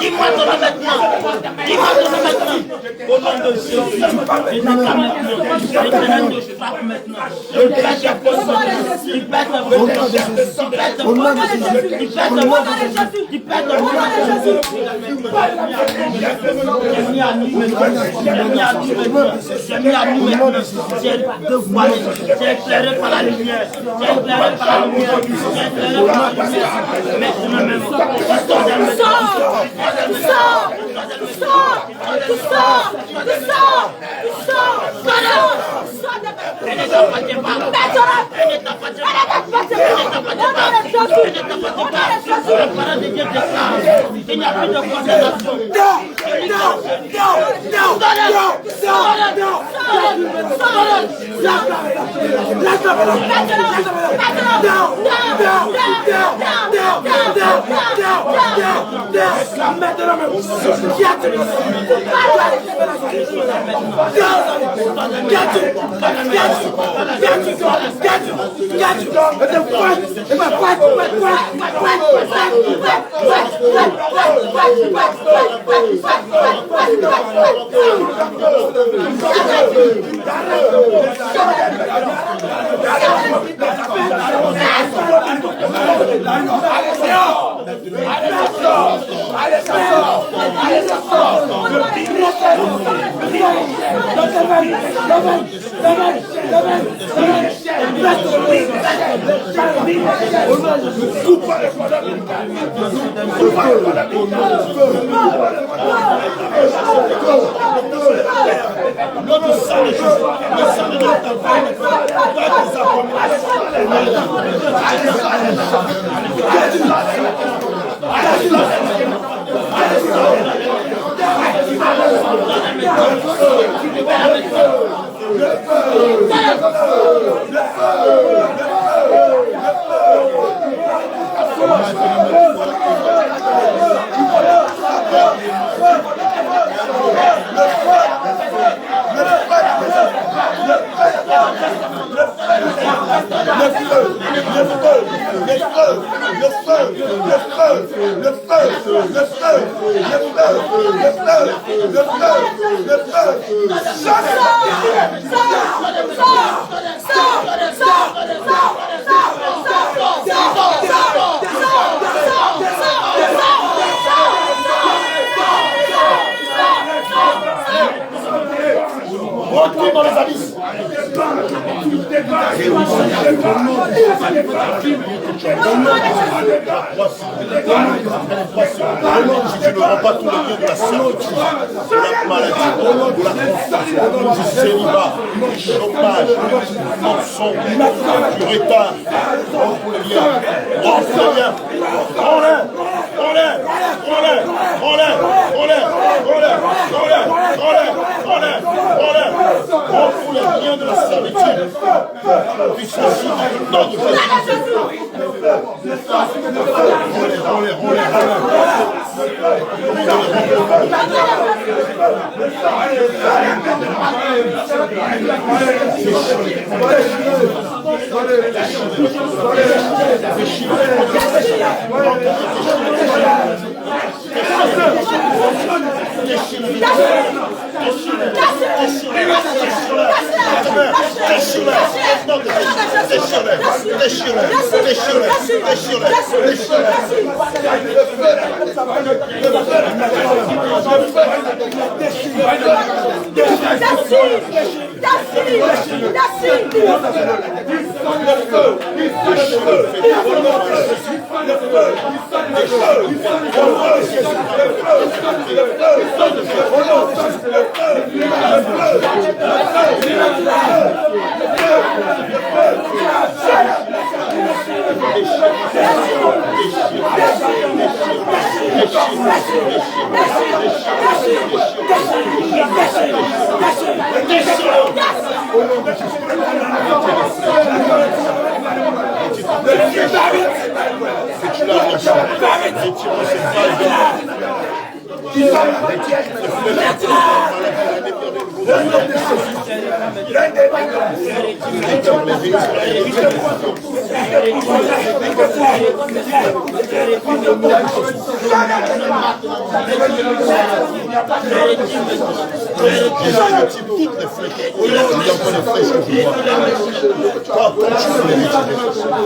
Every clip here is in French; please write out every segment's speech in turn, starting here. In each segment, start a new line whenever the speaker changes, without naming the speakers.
Dis-moi ton nom maintenant. Dis-moi ton nom maintenant. Au nom de Jésus. J'ai éclairé par la lumière. Maintenant même.
Rentrez dans les abysses.
Si tu ne rends pas tout le bien de la servitude, de la maladie, de la confusion, du célibat, du chômage, du mensonge, du retard, rends pour les biens, rends pour les biens, rends pour les biens de la servitude, tu s'agis du nom de Jésus.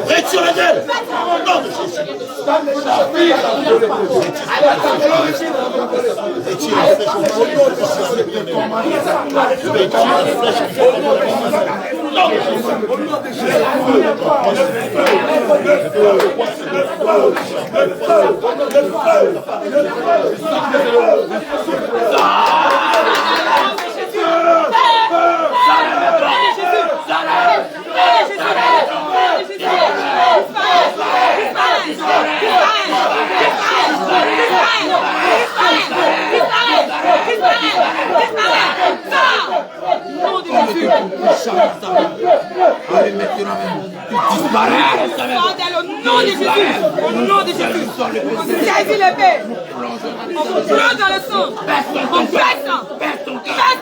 Retirez-les! Non, de Jésus.
Allez, maintenant, tu disparais.
Au nom de Jésus, au nom de Jésus, saisis l'épée, on plonge dans le sang, on baisse ton cœur, baisse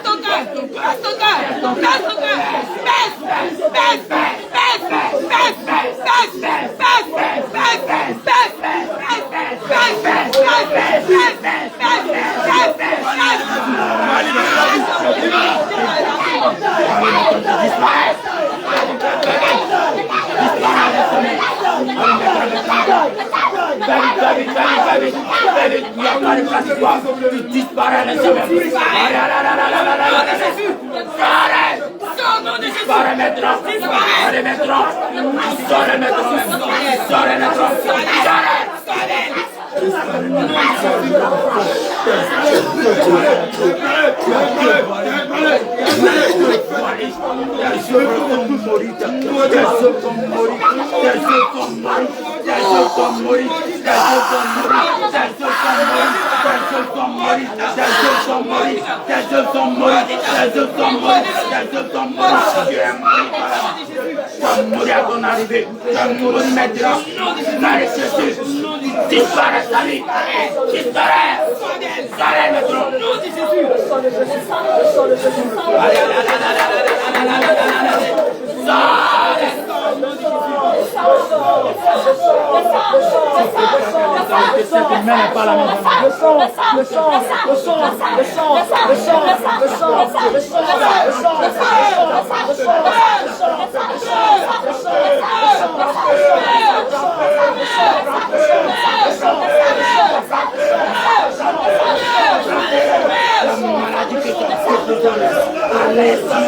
ton cœur, baisse ton cœur, baisse ton cœur, baisse, baisse, baisse, baisse, baisse, baisse, baisse, baisse,
Tu disparais, les hommes. Disparaît maintenant. Allez maintenant. Sors maintenant. Sors maintenant. Mourir à ton arrivée, mourir maintenant, Marie Jésus, disparaît sa vie, disparaît, disparaît maintenant, nom de Jésus, allez, ça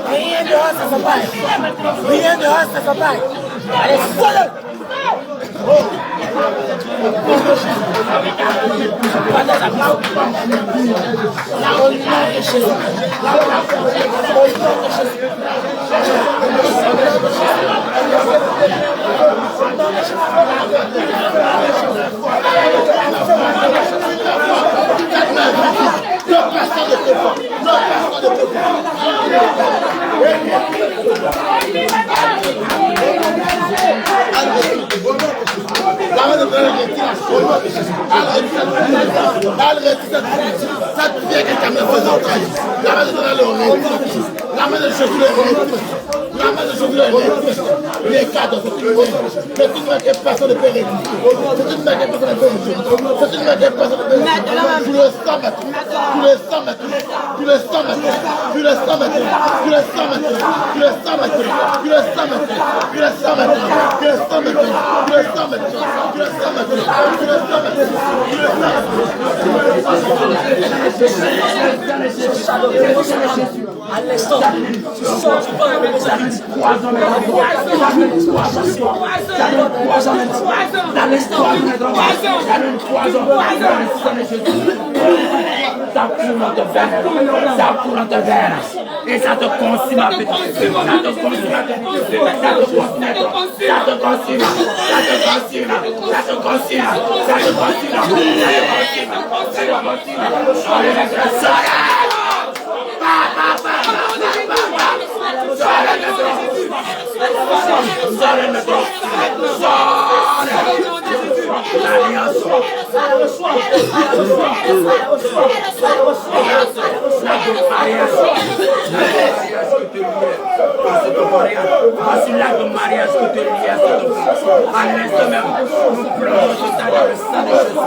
Rien de reste à sa paille. Rien de reste à sa paille. Allez, seul.
Les cadres, c'est une main qui est personne de périr. C'est une main qui est personne de périr. C'est une main qui est personne de périr. Tu le sens maintenant. Tu le sens maintenant. Tu le sens maintenant. Tu le sens maintenant. Tu le sens maintenant. Tu le sens maintenant. Tu le sens maintenant. Tu le sens maintenant. Tu le sens maintenant. Tu le sens maintenant. Tu le sens maintenant. Tu le sens maintenant.
À l'instant, tu sors du banc de
et ça te consume, ça te consume, ça te consume, ça te consume, ça te voici l'acte de mariage que te lie à cette femme. À l'instant même, nous plongeons dans le sang de Jésus.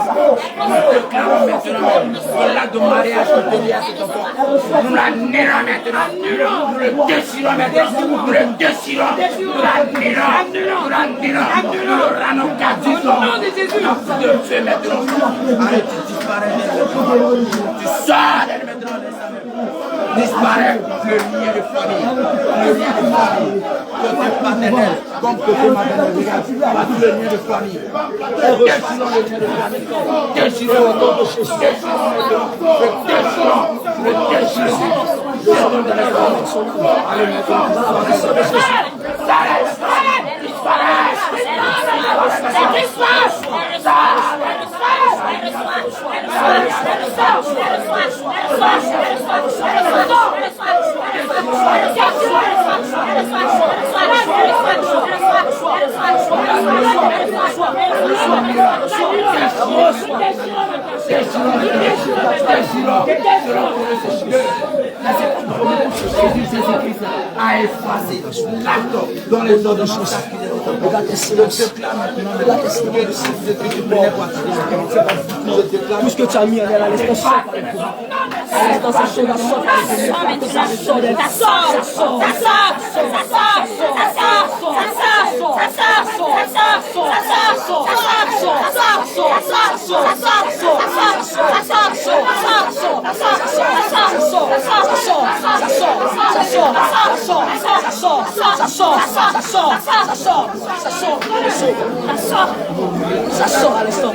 Nous déclarons maintenant l'acte de mariage que te lie à cette femme. Nous l'annulons maintenant. Nous le déchirons maintenant. Nous le déchirons. Nous l'annulons. Nous l'annulons. Nous le rendons caduc. Au nom de Jésus. De Dieu maintenant. Allez, tu disparais. Tu sors maintenant. Disparaît le lien de famille, le lien de famille, côté paternel, comme côté maternel, regarde, pas tout le lien de famille. Déchirons le lien de famille, déchirons le corps de Jésus, déchirons le corps, le déchirons, descendons de l'espace, allez maintenant, Jésus-Christ a effacé l'acte dans les ordonnances.
tout ce que tu as mis en elle à l'instant, ça sort à l'instant.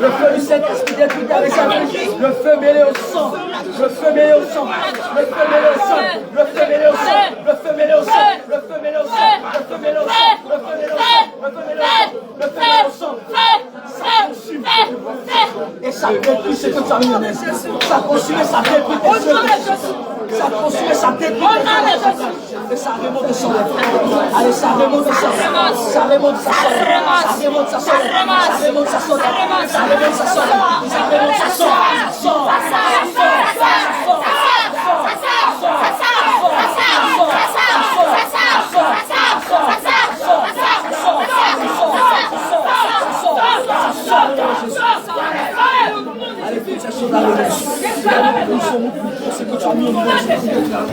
Le feu du Saint-Esprit détruit ta réserve. Le feu mêlé au sang. Le feu mêlé au sang. Le feu mêlé au sang. Le feu mêlé au sang. Le feu mêlé au sang. Le feu mêlé au sang.
ça détruit ce que tu as mis en œuvre. Ça consume, ça détruit tes œuvres. Ça consume, ça détruit tes œuvres. Et ça remonte de son allez, ça remonte de son ça remonte sa soeur. Ça remonte sa soeur. Ça remonte sa soeur. Ça remonte sa soeur. Ça remonte sa allez, faites cette chose dans le monde. C'est que tu as mis en œuvre.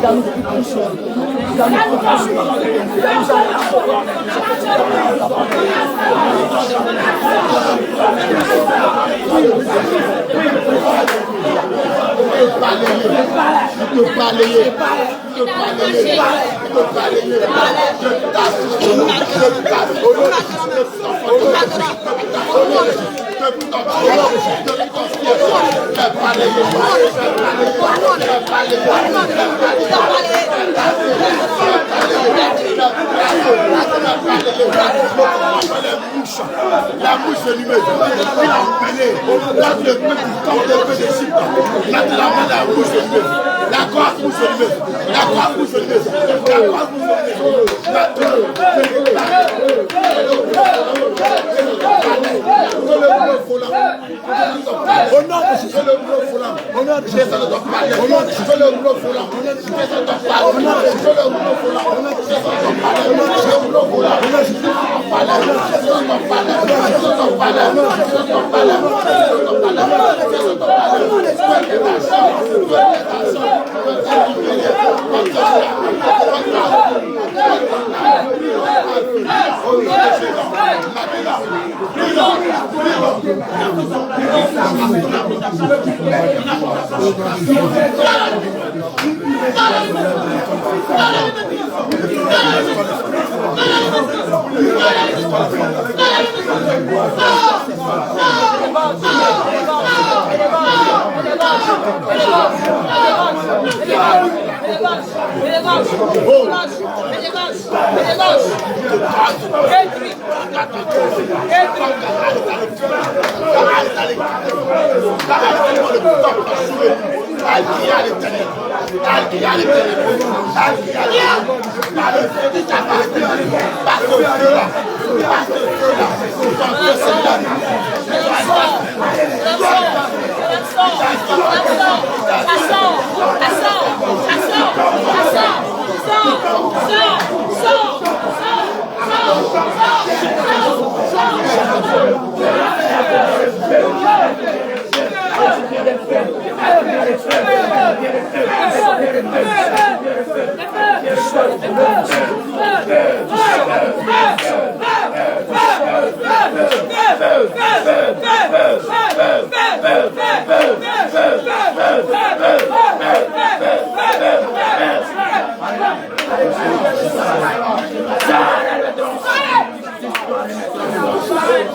Dans nos propositions. Dans nos propositions.
La mouche de l'humain, il a empêlé dans le camp de d'Égypte. Il a la main la mouche de l'humain. La grosse mouche de l'humain. La grosse mouche de l'humain. La grosse mouche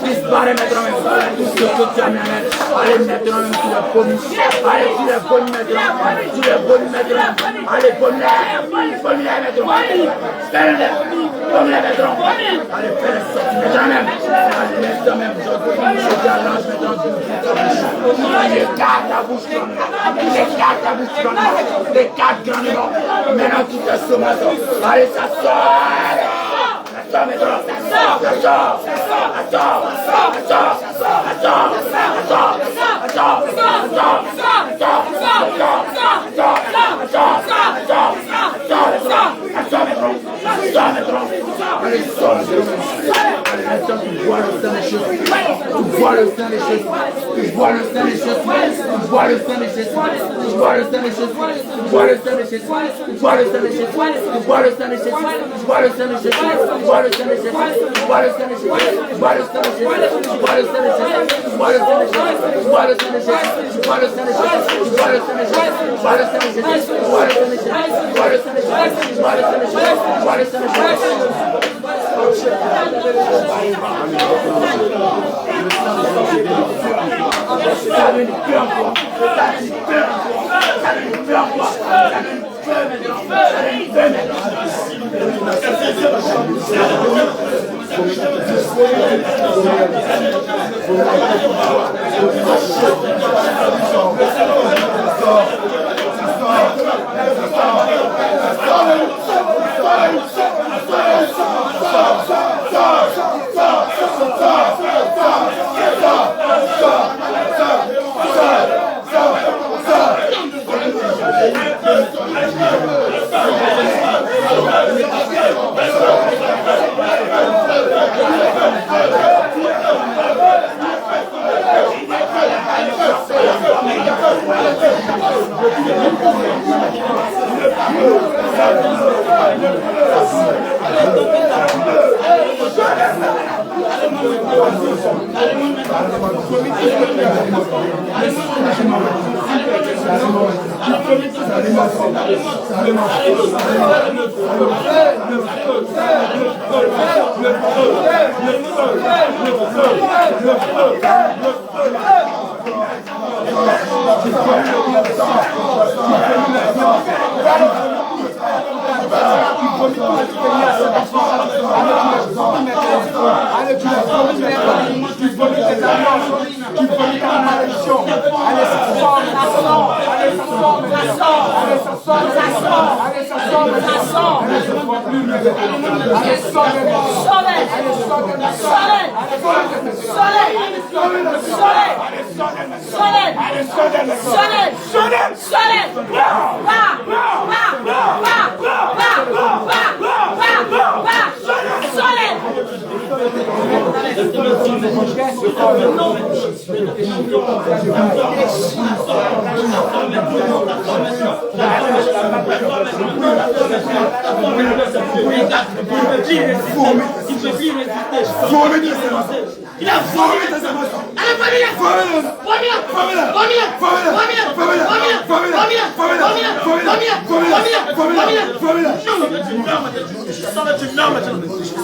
Disparaît maintenant même tout ce que tu as mis en œuvre. Allez maintenant même sur le pommes. Allez sur le pommes maintenant. Sur le pommes maintenant. Allez pommes-les. Pommes-les maintenant. Fais-les. Pommes-les maintenant. Allez fais-les sortir maintenant même. Allez maintenant même. Je t'allonge maintenant. Écarte ta bouche. Écarte ta bouche. Les quatre grands noms. Maintenant tout est sur ma zone. Allez ça sort. Ça maintenant. Ça sort.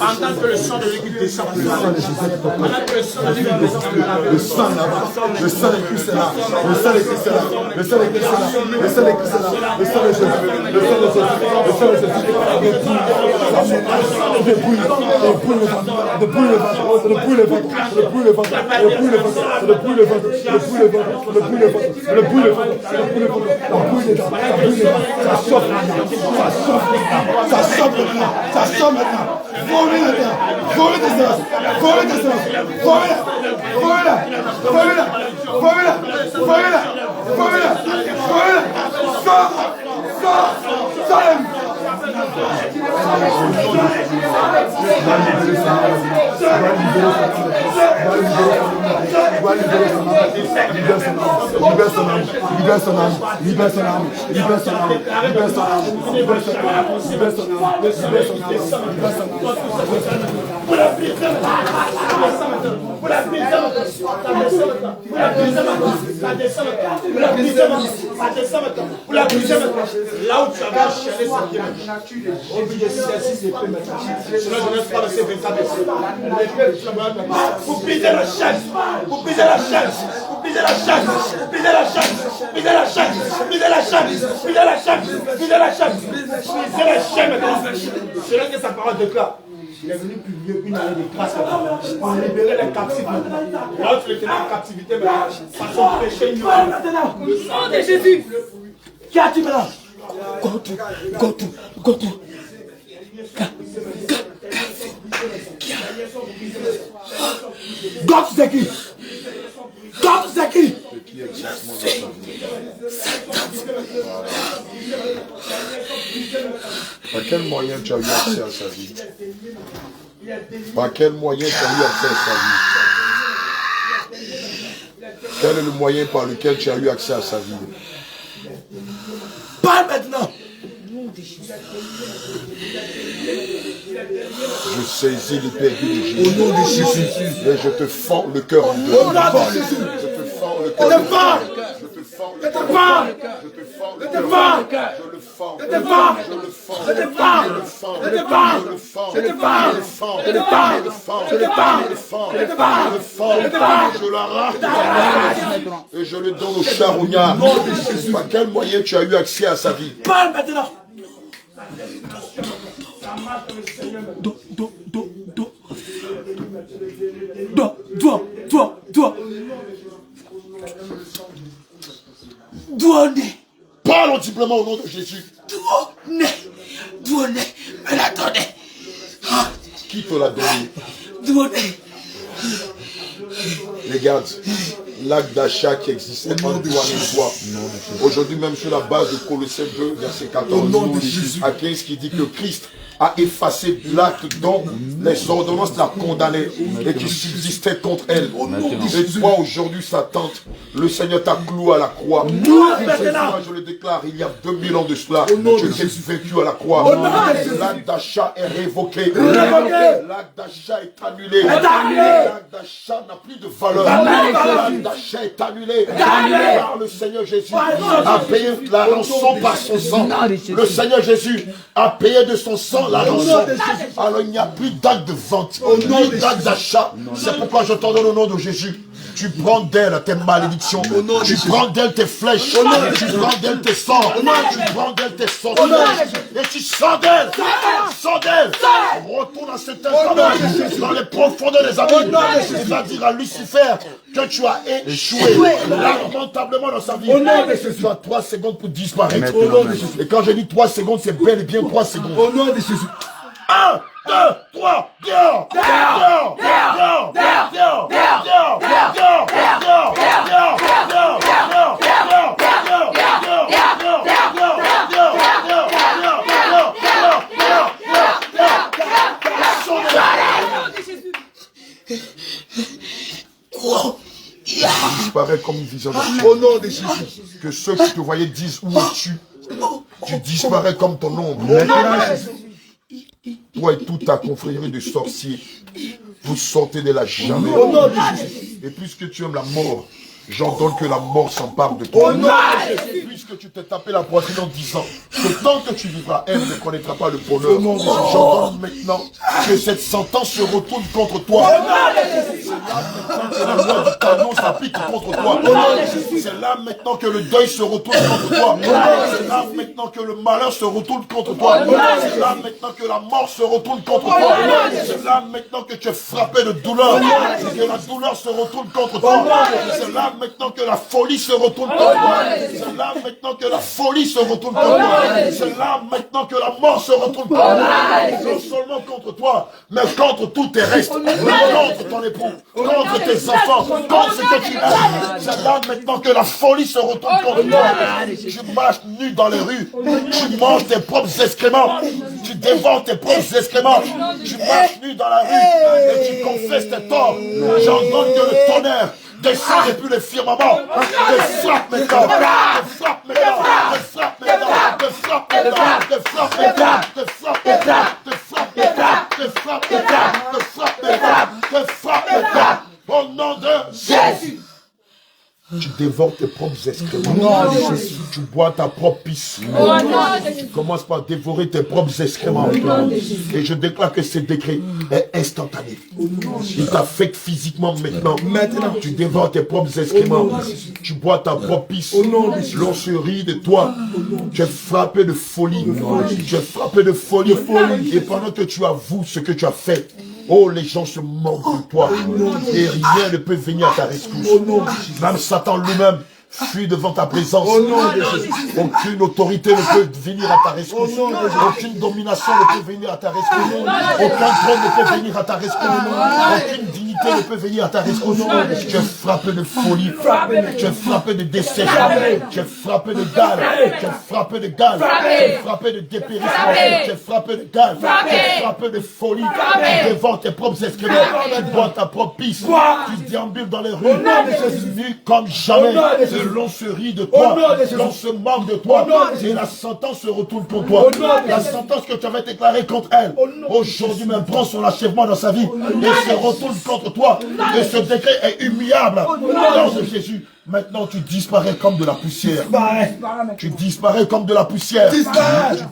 Pendant que le sang de l'équipe descend, pendant que le sang de l'équipe descend, le sang là-bas, le sang de Christ est là, le sang de Christ est là, le sang de Christ est là, le sang de Christ est là, le sang de Jésus, le sang de Jésus, le sang de ça sort maintenant. Vomez là-dedans. Vomez tes séances. Vomez tes séances. Vomez-la. Vomez-la. Vomez-la. Vomez-la. Vomez-la. Vomez-la. Vomez-la. Sors. Sors. Sors. Là où tu avais enchaîné sa vie, obligé de celle-ci, c'est peu maintenant. Sinon, je ne reste pas de ces 24 vous pisez la chaise, vous pisez la chaise, vous pisez la chaise, vous pisez la chaise, pisez la chaise, pisez la chaise, pisez la chaise, pisez la chaise, pisez la chaise maintenant. C'est là que sa parole déclare. Il est venu publier une année de grâce pour libérer les captifs. Là où tu les tenais en captivité, par son péché ignorant.
Maintenant, au nom de Jésus, qui as-tu maintenant? Go to. God to Zeki. God to Zeki.
Par quel moyen tu as eu accès à sa vie? Par quel moyen tu as eu accès à sa vie? Quel est le moyen par lequel tu as eu accès à sa vie?
Parle maintenant.
Je saisis l'épée de Jésus. Au nom de Jésus. Et je te fends le cœur en deux.
Au nom de Jésus.
Je te fends le cœur en deux. Je te fends le cœur en deux. Je te fends le cœur en deux. Je le fends. Je le fends. Je le fends. Je le fends. Je le fends. Je le fends. Je le fends. Je le fends. Je le fends. Je le fends. Je le fends. Je le fends. Je l'arrache. Et je le donne au charognard. Par quel moyen tu as eu accès à sa vie?
Parle maintenant.
Parle audiblement au nom de Jésus.
Douané me l'a donné.
Qui te l'a donné?
Douané.
Regarde, l'acte d'achat qui existait entre toi et toi. Aujourd'hui même sur la base de Colossiens 2, verset 14 à 15 qui dit que Christ a effacé l'acte dont les ordonnances la condamnaient et qui subsistait contre elle. Et toi aujourd'hui sa tante, le Seigneur t'a cloué à la croix. Je le déclare, il y a 2000 ans de cela, tu t'es vaincu à la croix. L'acte d'achat est révoqué. L'acte d'achat est annulé. L'acte d'achat n'a plus de valeur. L'acte d'achat est annulé. Car le Seigneur Jésus a payé la rançon par son sang. Le Seigneur Jésus a payé de son sang la rançon. Alors il n'y a plus d'acte de vente, ni d'acte d'achat. C'est pourquoi je t'en donne au nom de Jésus. Tu prends d'elle tes malédictions, tu prends d'elle tes flèches, tu prends d'elle tes sorts, tu prends d'elle tes sorties, et tu sors d'elle, retourne à cet instant dans les profondeurs des abîmes. Il va dire à Lucifer que tu as échoué lamentablement dans sa vie. Tu as 3 secondes pour disparaître. Et quand je dis 3 secondes, c'est bel et bien 3 secondes. Au nom de Jésus. 1, 2, 3, dehors, dehors, dehors, dehors, dehors, disparaît comme une vision. Au nom de Jésus. Que ceux qui te voyaient disent où es-tu? Tu disparais comme ton ombre. Toi et toute ta confrérie de sorciers, vous sortez de la jamais. Et puisque tu aimes la mort, j'ordonne que la mort s'empare de toi. Puisque tu t'es tapé la poitrine en disant que tant que tu vivras, elle ne connaîtra pas le bonheur. J'ordonne maintenant que cette sentence se retourne contre toi. C'est là maintenant que la loi du canon s'applique contre toi. C'est là maintenant que le deuil se retourne contre toi. C'est là maintenant que le malheur se retourne contre toi. C'est là maintenant que la mort se retourne contre toi. C'est là maintenant que tu es frappé de douleur. Et que la douleur se retourne contre toi. C'est là maintenant que la folie se retourne contre toi. C'est là maintenant que la folie se retourne contre toi. C'est là maintenant que la mort se retourne contre toi. Non seulement contre toi, mais contre tous tes restes. Contre ton époux, contre tes enfants, contre ce que tu aimes. C'est là maintenant que la folie se retourne contre toi. Tu marches nu dans les rues. Tu manges tes propres excréments. Tu dévores tes propres excréments. Tu marches nu dans la rue et tu confesses tes torts. J'ordonne que le tonnerre descend depuis le firmament, te frappe maintenant, te frappe maintenant, te frappe maintenant, te frappe maintenant, te frappe maintenant, te frappe maintenant, te frappe maintenant, te frappe maintenant, te frappe maintenant, te frappe maintenant, au nom de Jésus. Tu dévores tes propres excréments. Tu bois ta propre pisse. Tu commences par dévorer tes propres excréments. Et je déclare que ce décret est instantané. Il t'affecte physiquement maintenant. Maintenant, tu dévores tes propres excréments. Tu bois ta propre pisse. L'on se rit de toi. Tu es frappé de folie. Tu es frappé de folie. Et pendant que tu avoues ce que tu as fait, oh, les gens se moquent de toi. Et rien ne peut venir à ta rescousse. Même Satan lui-même fuit devant ta présence. Aucune autorité ne peut venir à ta rescousse. Aucune domination ne peut venir à ta rescousse. Aucun trône ne peut venir à ta rescousse. Aucune dignité ne peut venir à ta rescousse. Tu es frappé de folie. Tu es frappé de décession. Tu es frappé de gale. Tu es frappé de gale. Tu es frappé de dépérissement. Tu es frappé de gale. Tu es frappé de folie. Tu dévores tes propres excréments. Tu bois ta propre pisse. Tu déambules dans les rues. Nu comme jamais. L'on se rit de toi, l'on se moque de toi, et la sentence se retourne contre toi. La sentence que tu avais déclarée contre elle, aujourd'hui même prend son achèvement dans sa vie, et se retourne contre toi, et ce décret est humiliable. Dans Jésus, maintenant tu disparais comme de la poussière. Tu disparais comme de la poussière. Tu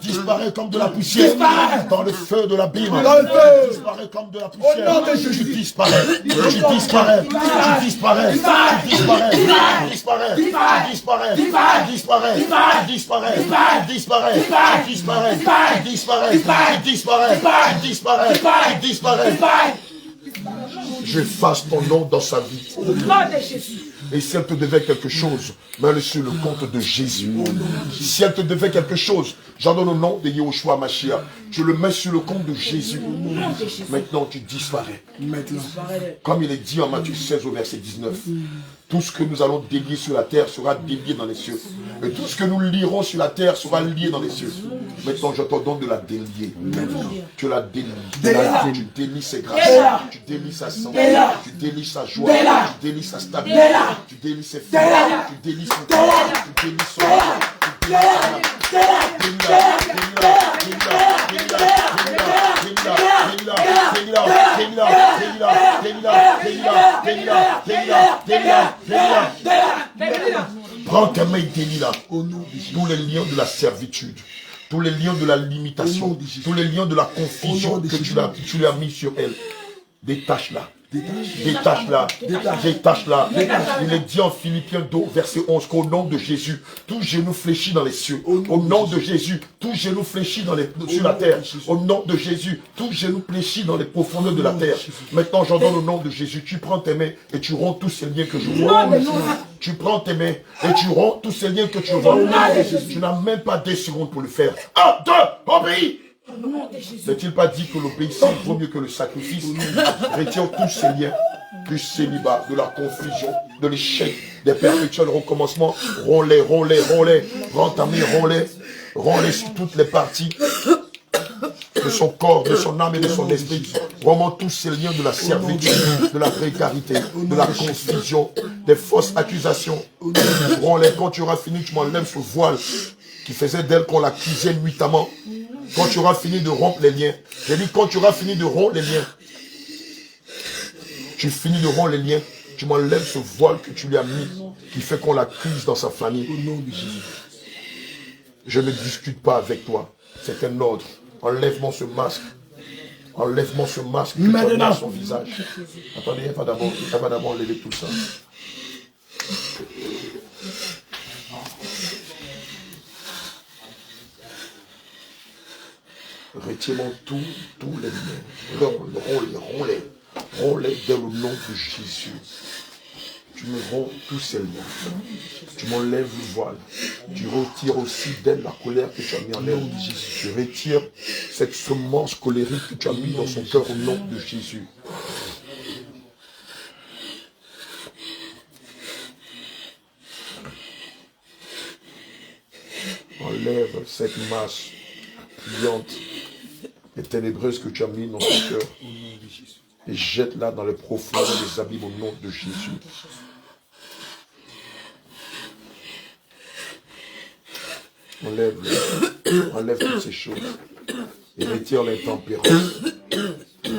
disparais comme de la poussière. Dans le feu de l'abîme. Tu disparais comme de la poussière. Tu disparais. Tu disparais. Tu disparais. Tu disparais. Tu disparais. Tu disparais. Tu disparais. Tu disparais. Tu disparais. Tu disparais. Tu disparais. Tu disparais. Tu disparais. Tu disparais. J'efface ton nom dans sa vie. Et si elle te devait quelque chose, mets-le sur le compte de Jésus. Si elle te devait quelque chose, j'en donne au nom de Yehoshua Mashiach. Tu le mets sur le compte de Jésus. Maintenant, tu disparais. Comme il est dit en Matthieu 16 au verset 19. Tout ce que nous allons délier sur la terre sera délié dans les cieux. Et tout ce que nous lierons sur la terre sera lié dans les cieux. Maintenant, je te donne de la délier. Tu la délies. Tu délies ses grâces. Tu délies sa santé. Tu délies sa joie. Tu délies sa stabilité. Tu délies ses forces. Tu délies son corps. Tu délies son âme. Prends ta main et délie-la. Tous les liens de la servitude, tous les liens de la limitation, tous les liens de la confusion que tu lui as mis sur elle, détache-la. Détache-la, détache-la. Il est dit en Philippiens 2, verset 11, qu'au nom de Jésus, tout genou fléchit dans les cieux. Au nom de Jésus, tout genou fléchit sur la terre. Au nom de Jésus, tout genou fléchit dans les profondeurs de la terre. Maintenant, j'en donne au nom de Jésus. Tu prends tes mains et tu romps tous ces liens que je vois. Tu prends tes mains et tu romps tous ces liens que tu vois. Tu n'as même pas 2 secondes pour le faire. 1, 2, obéis! N'est-il pas dit que l'obéissance vaut mieux que le sacrifice? Retire tous ces liens, du célibat, de la confusion, de l'échec, des perpétuels recommencements. Romps-les, romps-les, romps-les. Prends ta main, romps-les sur toutes les parties de son corps, de son âme et de son esprit. Vraiment tous ces liens de la servitude, de la précarité, de la confusion, des fausses accusations. Romps-les. Quand tu auras fini, tu m'enlèves ce voile qui faisait d'elle qu'on l'accusait nuitamment. Quand tu auras fini de rompre les liens. J'ai dit, quand tu auras fini de rompre les liens. Tu finis de rompre les liens. Tu m'enlèves ce voile que tu lui as mis, qui fait qu'on l'accuse dans sa famille. Je ne discute pas avec toi. C'est un ordre. Enlève-moi ce masque. Enlève-moi ce masque que tu as mis à son visage. Attendez, il va d'abord enlever tout ça. Retirons tous les liens. Romps-les dans le nom de Jésus. Tu me romps tous ces liens. Tu m'enlèves le voile. Tu retires aussi d'elle la colère que tu as mis en elle. Tu retires cette semence colérique que tu as mis dans son cœur au nom de Jésus. Enlève cette masse brillante et ténébreuse que tu as mis dans son cœur et jette-la dans les profondeurs des abîmes au nom de Jésus. Enlève toutes ces choses et retire l'intempérance,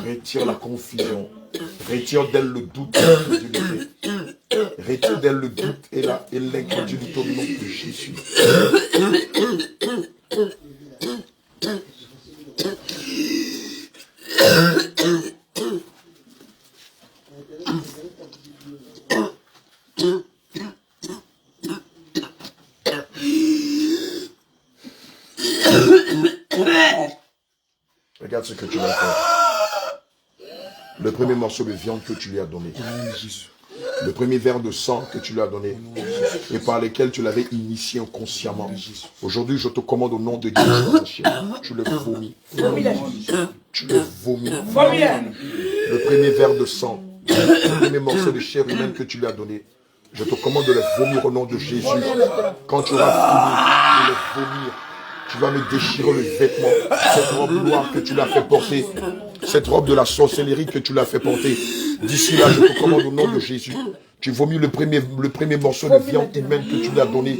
retire la confusion, retire d'elle le doute et l'incrédulité. Retire d'elle le doute et l'incrédulité au nom de Jésus. Regarde ce que tu vas faire. Le premier morceau de viande que tu lui as donné. Le premier verre de sang que tu lui as donné. Et par lequel tu l'avais initié inconsciemment. Aujourd'hui, je te commande au nom de Dieu. Tu le vomis. Tu le vomis. Le premier verre de sang. Le premier morceau de chair humaine que tu lui as donné. Je te commande de le vomir au nom de Jésus. Quand tu auras fini de le vomir, tu vas me déchirer le vêtement, cette robe noire que tu l'as fait porter, cette robe de la sorcellerie que tu l'as fait porter. D'ici là, je te commande au nom de Jésus. Tu vomis le premier morceau de viande humaine que tu lui as donné.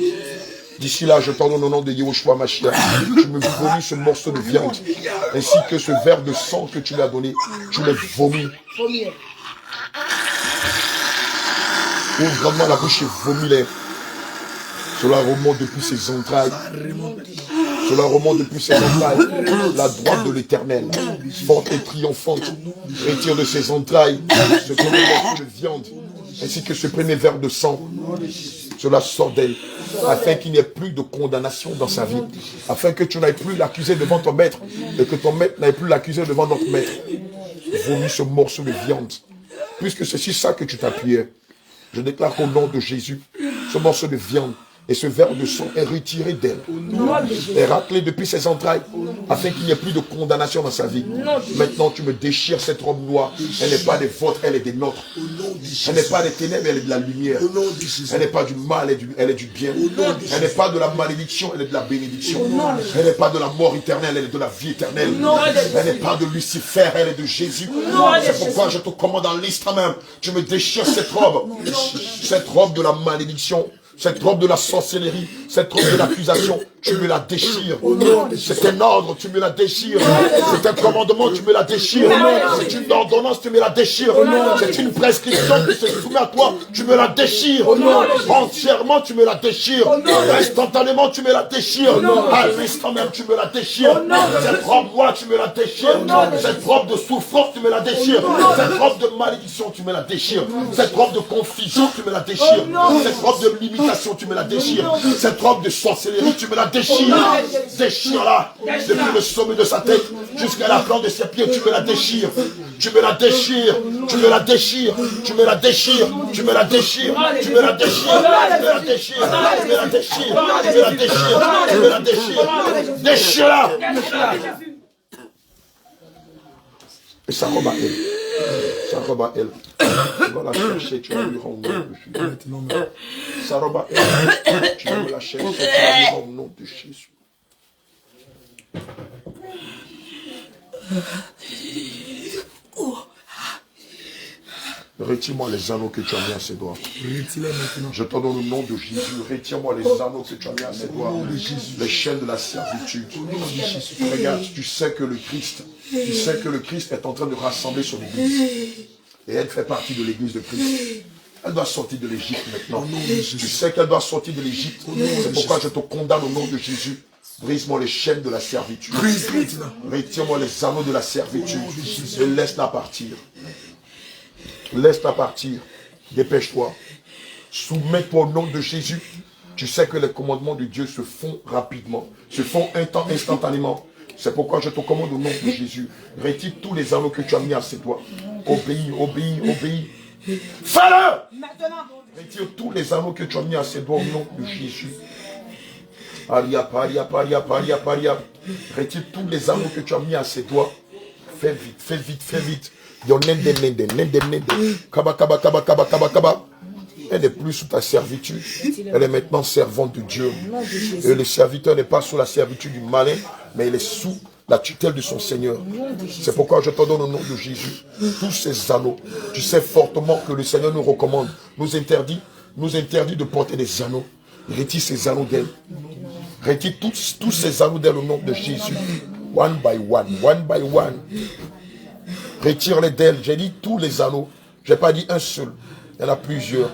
D'ici là, je t'ordonne au nom de Yehoshua Mashiach. Tu me vomis ce morceau de viande, ainsi que ce verre de sang que tu lui as donné. Tu le vomis. Ouvre grandement la bouche et vomis-les. Cela remonte depuis ses entrailles. Cela remonte depuis ses entrailles. La droite de l'Éternel, forte et triomphante, retire de ses entrailles ce premier morceau de viande, ainsi que ce premier verre de sang. Cela sort d'elle, afin qu'il n'y ait plus de condamnation dans sa vie, afin que tu n'ailles plus l'accuser devant ton maître, et que ton maître n'aille plus l'accuser devant notre maître. Vomis ce morceau de viande, puisque c'est sur ça que tu t'appuyais. Je déclare qu'au nom de Jésus, ce morceau de viande et ce verre de sang est retiré d'elle, est raclé depuis ses entrailles, afin qu'il n'y ait plus de condamnation dans sa vie. Maintenant, tu me déchires cette robe noire. Elle n'est pas des vôtres, elle est des nôtres. Elle n'est pas des ténèbres, elle est de la lumière. Elle n'est pas du mal, elle est du bien. Elle n'est pas de la malédiction, elle est de la bénédiction. Elle n'est pas de la mort éternelle, elle est de la vie éternelle. Elle n'est pas de Lucifer, elle est de Jésus. C'est pourquoi je te commande dans l'instant même, tu me déchires cette robe de la malédiction. Cette robe de la sorcellerie, cette robe de l'accusation, tu me la déchires. C'est un ordre, tu me la déchires. C'est un commandement, tu me la déchires. C'est une ordonnance, tu me la déchires. C'est une prescription qui se soumet à toi, tu me la déchires. Entièrement, tu me la déchires. Instantanément, tu me la déchires. À l'instant même, tu me la déchires. Cette robe noire, tu me la déchires. Cette robe de souffrance, tu me la déchires. Cette robe de malédiction, tu me la déchires. Cette robe de confusion, tu me la déchires. Cette robe de limitation, tu me la déchires. Cette robe de sorcellerie, tu me la déchires. Déchire-la. Depuis le sommet de sa tête jusqu'à la plante de ses pieds, tu me la déchires. Tu me la déchires. Tu me la déchires. Tu me la déchires. Tu me la déchires. Tu me la déchires. Tu me la déchires. Tu me la déchires. Tu me la déchires. Tu me la déchires. Déchire-la. Et sa robe à elle. Sa robe à elle. Tu vas la chercher, tu vas lui rendre au nom de Jésus. Sa robe à elle. Tu vas me la chercher, tu vas lui rendre au nom de Jésus. Retire-moi les anneaux que tu as mis à ses doigts. Je te donne le nom de Jésus. Retire-moi les anneaux que tu as mis à ses doigts. Les chaînes de la servitude. Regarde, tu sais que le Christ est en train de rassembler son église. Et elle fait partie de l'église de Christ. Elle doit sortir de l'Égypte maintenant. Tu sais qu'elle doit sortir de l'Égypte. C'est pourquoi je te condamne au nom de Jésus. Brise-moi les chaînes de la servitude. Retire-moi les anneaux de la servitude. Et laisse-la partir. Laisse-la partir. Dépêche-toi. Soumets-toi au nom de Jésus. Tu sais que les commandements de Dieu se font rapidement. Se font instantanément. C'est pourquoi je te commande au nom de Jésus. Retire tous les anneaux que tu as mis à ses doigts. Obéis, obéis, obéis. Fais-le! Retire tous les anneaux que tu as mis à ses doigts au nom de Jésus. Paria, paria, paria, paria, paria. Retire tous les anneaux que tu as mis à ses doigts. Fais vite, fais vite, fais vite. Kaba, kaba, kaba, kaba, kaba, kaba. Elle n'est plus sous ta servitude. Elle est maintenant servante de Dieu. Et le serviteur n'est pas sous la servitude du malin, mais il est sous la tutelle de son Seigneur. C'est pourquoi je te donne au nom de Jésus tous ces anneaux. Tu sais fortement que le Seigneur nous recommande, nous interdit de porter des anneaux. Retire ces anneaux d'elle. Retire tous ces anneaux d'elle au nom de Jésus. One by one, one by one. Retire-les d'elle. J'ai dit tous les anneaux. Je n'ai pas dit un seul. Il y en a plusieurs.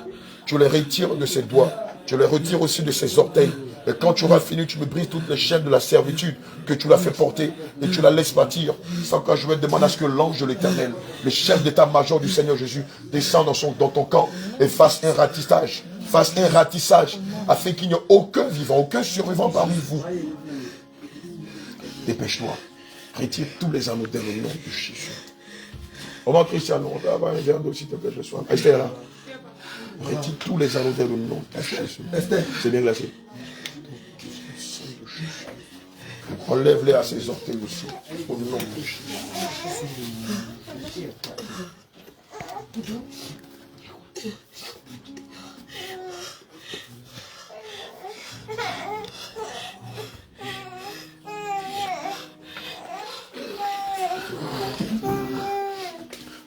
Tu les retires de ses doigts. Tu les retires aussi de ses orteils. Et quand tu auras fini, tu me brises toutes les chaînes de la servitude que tu l'as fait porter et tu la laisses partir. Sans que je vais demander à ce que l'ange de l'Éternel, le chef d'état-major du Seigneur Jésus, descende dans ton camp et fasse un ratissage. Fasse un ratissage afin qu'il n'y ait aucun vivant, aucun survivant parmi vous. Dépêche-toi. Retire tous les anneaux d'elle au nom de Jésus. Au nom de Christiano, on va avoir un verre d'eau s'il te plaît ce soir. Esther là. Retire tous les anneaux d'elle au nom de Jésus. C'est bien glacé. Enlève-les à ses orteils aussi. Au nom de Jésus.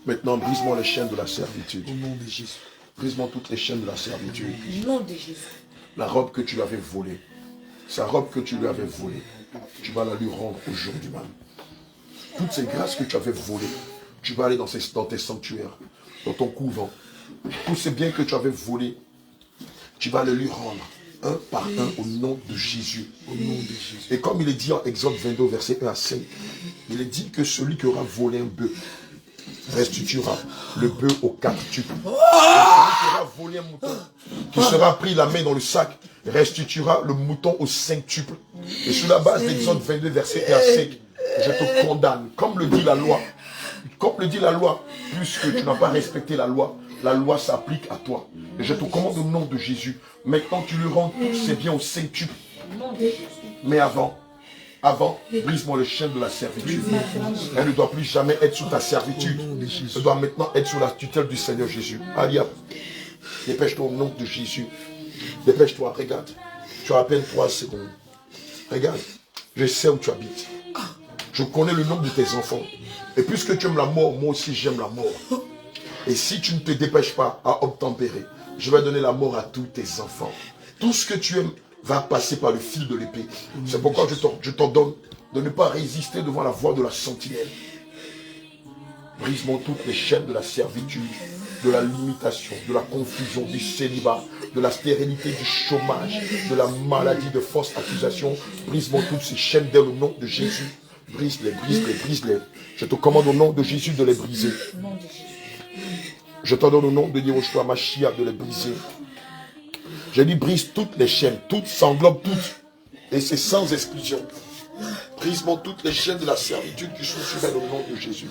Maintenant, brise-moi les chaînes de la servitude. Au nom de Jésus. Brise-moi toutes les chaînes de la servitude. Au nom de Jésus. La robe que tu lui avais volée. Sa robe que tu lui avais volée. Tu vas la lui rendre aujourd'hui même. Toutes ces grâces que tu avais volées. Tu vas aller dans tes sanctuaires. Dans ton couvent. Tous ces biens que tu avais volés. Tu vas les lui rendre. Un par un au nom de Jésus. Au nom de Jésus. Et comme il est dit en Exode 22, verset 1 à 5. Il est dit que celui qui aura volé un bœuf restituera le bœuf aux 4 tuples. Et celui qui aura volé un mouton, qui sera pris la main dans le sac, restituera le mouton aux 5 tuples. Et sur la base d'Exode 22, verset 1 à 5, je te condamne, comme le dit la loi. Comme le dit la loi, puisque tu n'as pas respecté la loi, la loi s'applique à toi. Et je te commande au nom de Jésus. Maintenant, tu lui rends tous ses biens au centuple. Mais avant, brise-moi le chaîne de la servitude. Elle ne doit plus jamais être sous ta servitude. Elle doit maintenant être sous la tutelle du Seigneur Jésus. Allez, dépêche-toi au nom de Jésus. Dépêche-toi, regarde. Tu as à peine 3 secondes. Regarde, je sais où tu habites. Je connais le nom de tes enfants. Et puisque tu aimes la mort, moi aussi j'aime la mort. Et si tu ne te dépêches pas à obtempérer, je vais donner la mort à tous tes enfants. Tout ce que tu aimes va passer par le fil de l'épée. C'est pourquoi je t'ordonne de ne pas résister devant la voix de la sentinelle. Brise-moi toutes les chaînes de la servitude, de la limitation, de la confusion, du célibat, de la stérilité, du chômage, de la maladie, de fausses accusations. Brise-moi toutes ces chaînes d'elle au nom de Jésus. Brise-les, brise-les, brise-les. Je te commande au nom de Jésus de les briser. Je t'ordonne au nom de Yehoshua Mashiach de les briser. Je dis brise toutes les chaînes, toutes s'englobent toutes. Et c'est sans exclusion. Brise-moi toutes les chaînes de la servitude qui sont sur elle au nom de Jésus.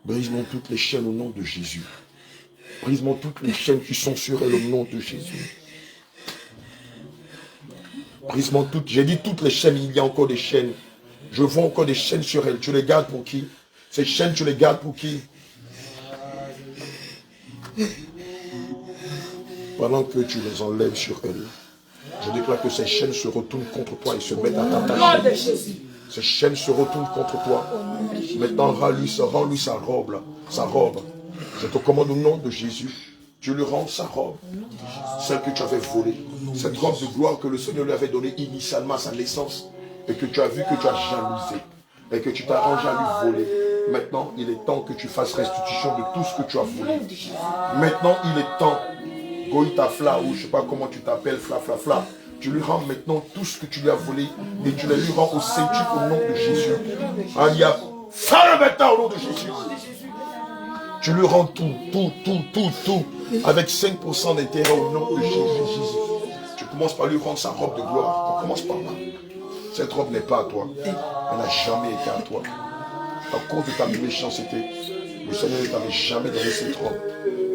Brise-moi toutes les chaînes au nom de Jésus. Brise-moi toutes les chaînes qui sont sur elle au nom de Jésus. Brise-moi toutes. J'ai dit toutes les chaînes, il y a encore des chaînes. Je vois encore des chaînes sur elle. Tu les gardes pour qui? Ces chaînes, tu les gardes pour qui? Pendant que tu les enlèves sur elle, je déclare que ces chaînes se retournent contre toi et se mettent à t'attacher. Ces chaînes se retournent contre toi. Maintenant, rends-lui sa robe. Sa robe. Je te commande au nom de Jésus. Tu lui rends sa robe. Celle que tu avais volée. Cette robe de gloire que le Seigneur lui avait donnée initialement à sa naissance. Et que tu as vu que tu as jalousé. Et que tu t'arranges à lui voler. Maintenant, il est temps que tu fasses restitution de tout ce que tu as volé. Maintenant, il est temps. Goïtafla, ou je ne sais pas comment tu t'appelles, fla. Tu lui rends maintenant tout ce que tu lui as volé. Et tu les lui rends au centuple au nom de Jésus. Alia, fais-le maintenant au nom de Jésus. Tu lui rends tout. Avec 5% d'intérêt au nom de Jésus. Tu commences par lui rendre sa robe de gloire. On commence par là. Cette robe n'est pas à toi. Elle n'a jamais été à toi. À cause de ta méchanceté, le Seigneur ne t'avait jamais donné cette robe.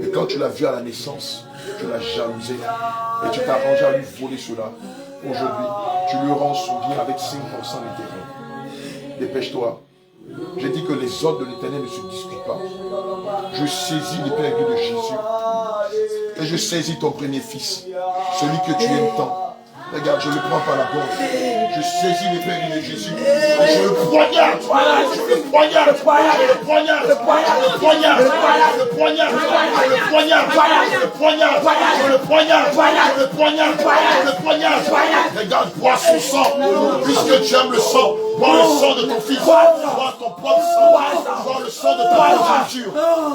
Et quand tu l'as vue à la naissance, tu l'as jalousé. Et tu t'arranges à lui voler cela. Aujourd'hui, tu lui rends son bien avec 5% d'intérêt. Dépêche-toi. J'ai dit que les ordres de l'Éternel ne se discutent pas. Je saisis l'épée aiguë de Jésus. Et je saisis ton premier fils, celui que tu aimes tant. Regarde, je le prends par la gorge. Je saisis l'épée aiguë de Jésus. Et je le poignarde. Je le poignarde. Je le poignarde. Je le poignarde. Je le poignarde. Je le poignarde. Je le poignarde. Je le poignarde. Je le poignarde. Je le poignarde. Regarde, bois son sang. Puisque tu aimes le sang, bois le sang de ton fils. Bois ton propre sang. Bois le sang de ta progéniture.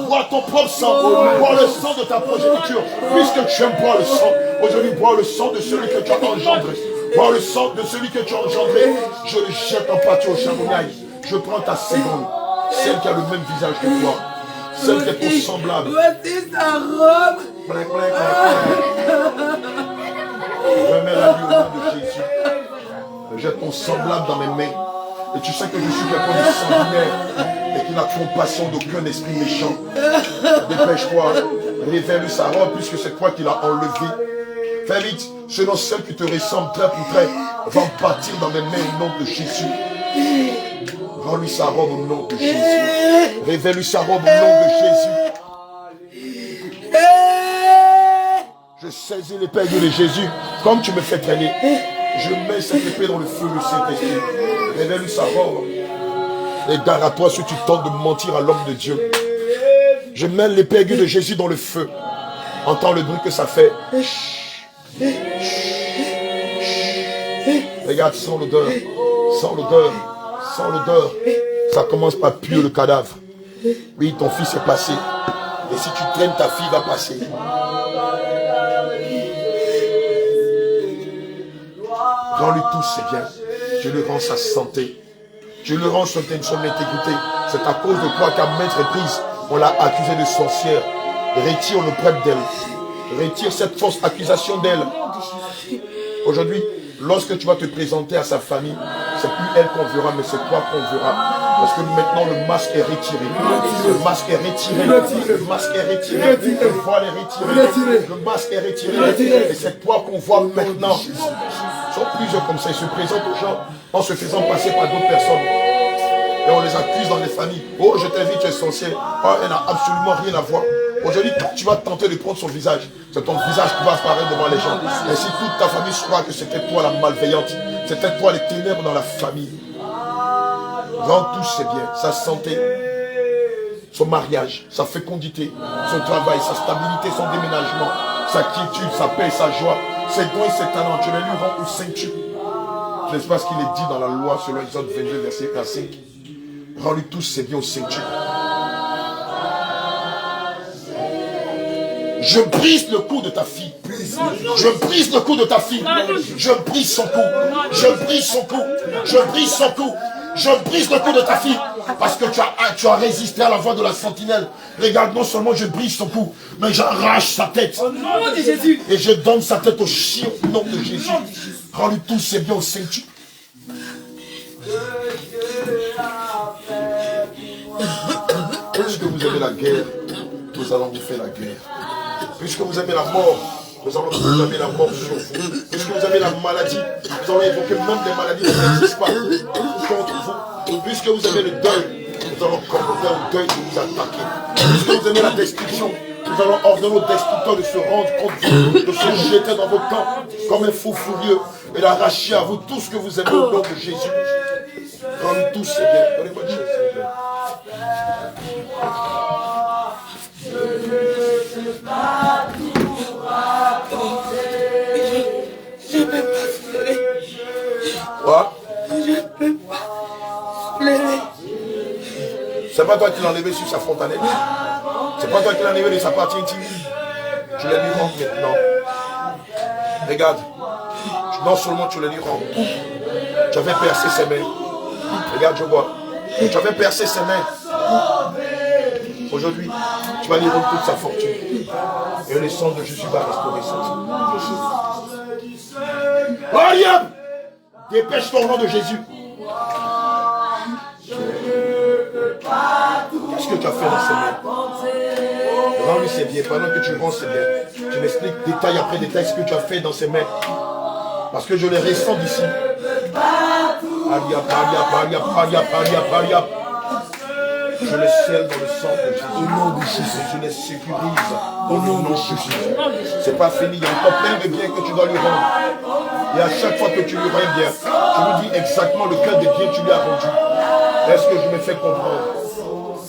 Bois ton propre sang. Bois le sang de ta progéniture. Puisque tu aimes boire le sang. Aujourd'hui, bois le sang de celui que tu as engendré. Bois le sang de celui que tu as engendré. Je le jette en pâture au charbonnail. Je prends ta seconde. Celle qui a le même visage que toi. Celle qui est ton semblable.
Voici sa robe.
Remets la vie au nom de Jésus. Je jette ton semblable dans mes mains. Et tu sais que je suis quelqu'un de sanguinaire. Et qu'il n'a compassion d'aucun esprit méchant. Dépêche-toi. Révèle sa robe puisque c'est toi qui l'as enlevé. Fais vite, selon celle qui te ressemble trait pour trait, va bâtir dans mes mains au nom de Jésus. Rends-lui sa robe au nom de Jésus. Révèle-lui sa robe au nom de Jésus. Je saisis l'épée de Jésus, comme tu me fais traîner. Je mets cette épée dans le feu du Saint-Esprit. Révèle-lui sa robe. Et gare à toi si tu tentes de mentir à l'homme de Dieu. Je mets l'épée de Jésus dans le feu. Entends le bruit que ça fait. Regarde, sans l'odeur, sans l'odeur, sans l'odeur. Ça commence par puer le cadavre. Oui, ton fils est passé. Et si tu traînes, ta fille va passer. Rends-lui tous ses biens. Je lui rends sa santé. Je lui rends son intégrité. C'est à cause de toi qu'à maintes reprises, on l'a accusé de sorcière. Retire le prêtre d'elle. Retire cette fausse accusation d'elle. Aujourd'hui, lorsque tu vas te présenter à sa famille c'est plus elle qu'on verra, mais c'est toi qu'on verra. Parce que maintenant le masque est retiré. Le masque est retiré. Le masque est retiré. Le voile est retiré. Le masque est retiré. Et c'est toi qu'on voit maintenant. Ils sont plusieurs comme ça. Ils se présentent aux gens en se faisant passer par d'autres personnes. Et on les accuse dans les familles. Oh, je t'invite, tu es sorcier. Oh, elle n'a absolument rien à voir. Aujourd'hui, tu vas tenter de prendre son visage. C'est ton visage qui va apparaître devant les gens. Et si toute ta famille croit que c'était toi la malveillante, c'était toi les ténèbres dans la famille. Rends tous ses biens, sa santé, son mariage, sa fécondité, son travail, sa stabilité, son déménagement, sa quiétude, sa paix, sa joie, ses dons et ses talents. Tu les lui rends au centuple. Je ne sais pas ce qu'il est dit dans la loi selon Exode 22, verset 1 à 5. Rends-lui tous ses biens au centuple. Je brise le cou de ta fille. Je brise le cou de ta fille. Je brise son cou. Je brise son cou. Je brise son cou. Je brise le cou de ta fille. Parce que tu as résisté à la voix de la sentinelle. Regarde, non seulement je brise son cou, mais j'arrache sa tête.
Au nom de Jésus.
Et je donne sa tête au chien au nom de Jésus. Rends-lui tous ses biens au centuple. Puisque vous aimez la guerre, nous allons vous faire la guerre. Puisque vous aimez la mort, nous allons proclamer la mort sur vous. Puisque vous aimez la maladie, nous allons évoquer même des maladies qui n'existent pas contre vous. Puisque vous aimez le deuil, nous allons commander au deuil de vous attaquer. Puisque vous aimez la destruction, nous allons ordonner aux destructeurs de se rendre contre vous, de se jeter dans vos camps comme un fou furieux et d'arracher à vous tout ce que vous aimez au nom de Jésus. Rendez tous ces biens. Donnez-moi de Jésus.
Je ne peux pas pleurer.
Quoi?
Je ne peux pas pleurer.
C'est pas toi qui l'as enlevé sur sa fontanelle. C'est pas toi qui l'as enlevé de sa partie intime. Tu les lui rends maintenant. Regarde. Non seulement tu les lui rends. Tu avais percé ses mains. Regarde, je vois. Tu avais percé ses mains. Aujourd'hui, tu vas lui rendre toute sa fortune. Et le sang de Jésus va restaurer sa vie. Mariam, dépêche-toi au nom de Jésus. Qu'est-ce que tu as fait dans ses mains? Rends-lui ses biens. Pendant que tu rends ses biens, tu m'expliques détail après détail ce que tu as fait dans ses mains. Parce que je les ressens d'ici. Je les scelle dans le sang de Jésus. Au nom de Jésus. Je les sécurise. Au nom de Jésus. C'est pas fini. Il y a encore plein de biens que tu dois lui rendre. Et à chaque fois que tu lui rends bien, tu lui dis exactement lequel des biens tu lui as rendu. Est-ce que je me fais comprendre?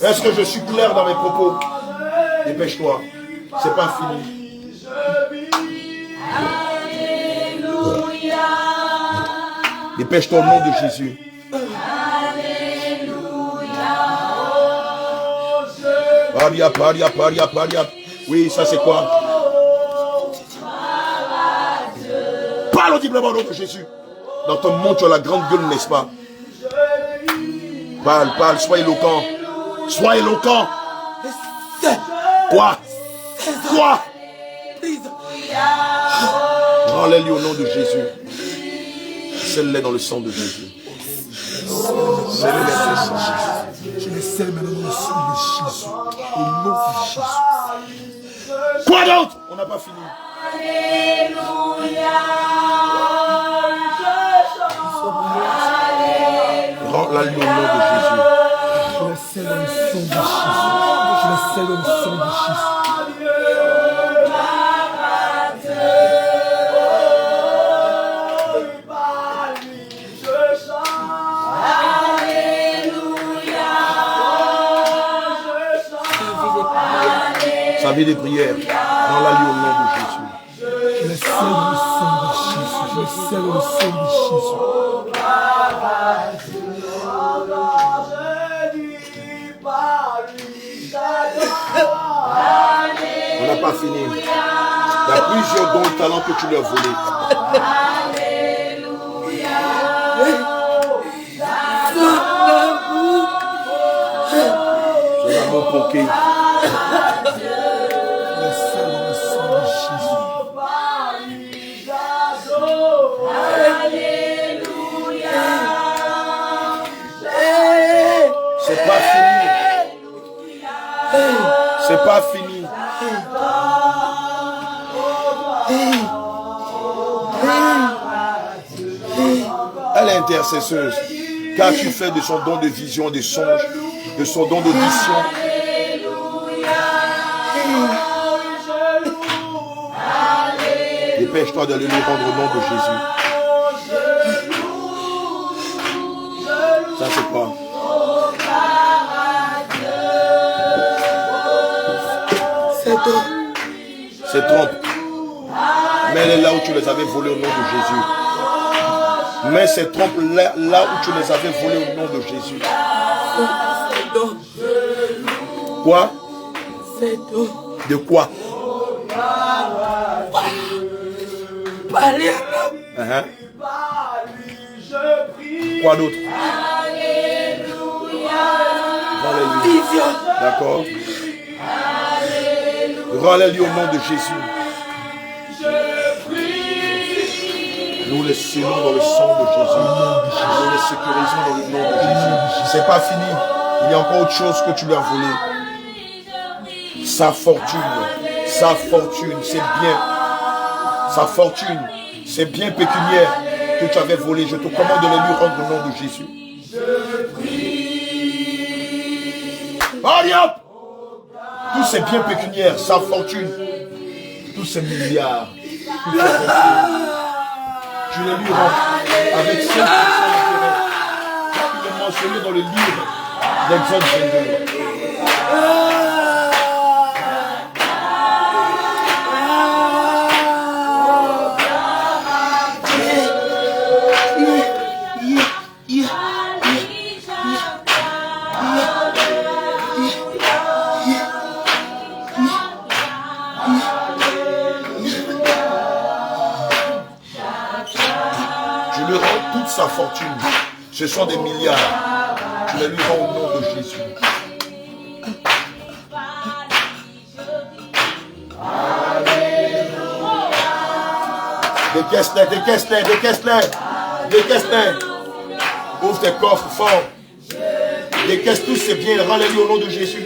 Est-ce que je suis clair dans mes propos? Dépêche-toi. C'est pas fini. Dépêche-toi au nom de Jésus. Paria, paria, paria, paria. Oui, ça c'est quoi? Parle audiblement au nom de Jésus. Dans ton monde, tu as la grande gueule, n'est-ce pas? Parle, parle, sois éloquent. Sois éloquent. Quoi? Quoi? Rends-les au nom de Jésus. Scelle-les dans le sang de Jésus. Scelle-les dans le sang de Jésus.
Je les scelle maintenant dans le sang de Jésus. Au nom de Jésus.
Quoi d'autre? On n'a pas fini. Rends-la lui au nom de Jésus.
Je les scelle dans le sang de Jésus. Je les scelle dans le sang de Jésus.
Sa vie de prière, rends-la lui au nom de Jésus.
Je les scelle dans le sang de Jésus. Je les scelle dans le sang de Jésus.
On n'a pas fini. Il y a plusieurs dons et talents que tu leur as volés. Son amour poqué. intercesseuse, car tu fais de son don de vision, de songe, de son don d'audition. Dépêche-toi d'aller lui rendre au nom de Jésus. Ça c'est quoi? C'est trompe. Mais elle est là où tu les avais volés au nom de Jésus. Mais ces trompes là où tu les avais volés au nom de Jésus. Quoi? De quoi? Quoi d'autre? D'accord. Rends-les-lui au nom de Jésus. Nous les scellons dans le sang de Jésus. Nous les sécurisons dans le nom de Jésus. C'est pas fini. Il y a encore autre chose que tu lui as volé. Sa fortune, c'est bien. Sa fortune, c'est bien pécuniaire que tu avais volé. Je te commande de le lui rendre au nom de Jésus. Allez hop! Tous ces biens pécuniaires, sa fortune, tous ces milliards, tu les lui rends avec 5% d'intérêt. Il est mentionné dans le livre d'Exode 22. Sa fortune, ce sont des milliards. Tu les lui rends au nom de Jésus. Décaisse-les, décaisse-les, décaisse-les, décaisse-les. Ouvre tes coffres forts. Décaisse tous ces biens, rends-les-lui au nom de Jésus.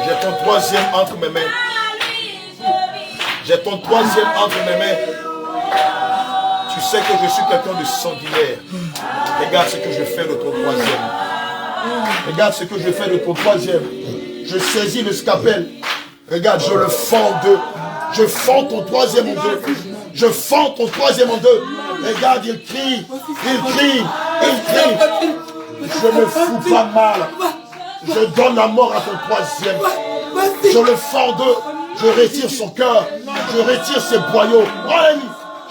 J'ai ton troisième entre mes mains. J'ai ton troisième entre mes mains. Tu sais que je suis quelqu'un de sanguinaire. Regarde ce que je fais de ton troisième. Regarde ce que je fais de ton troisième. Je saisis le scalpel. Regarde, je le fends en deux. Je fends ton troisième en deux. Je fends ton troisième en deux. Regarde, il crie. Il crie. Il crie. Je me fous pas mal. Je donne la mort à ton troisième. Je le fends en deux. Je retire son cœur, je retire ses boyaux,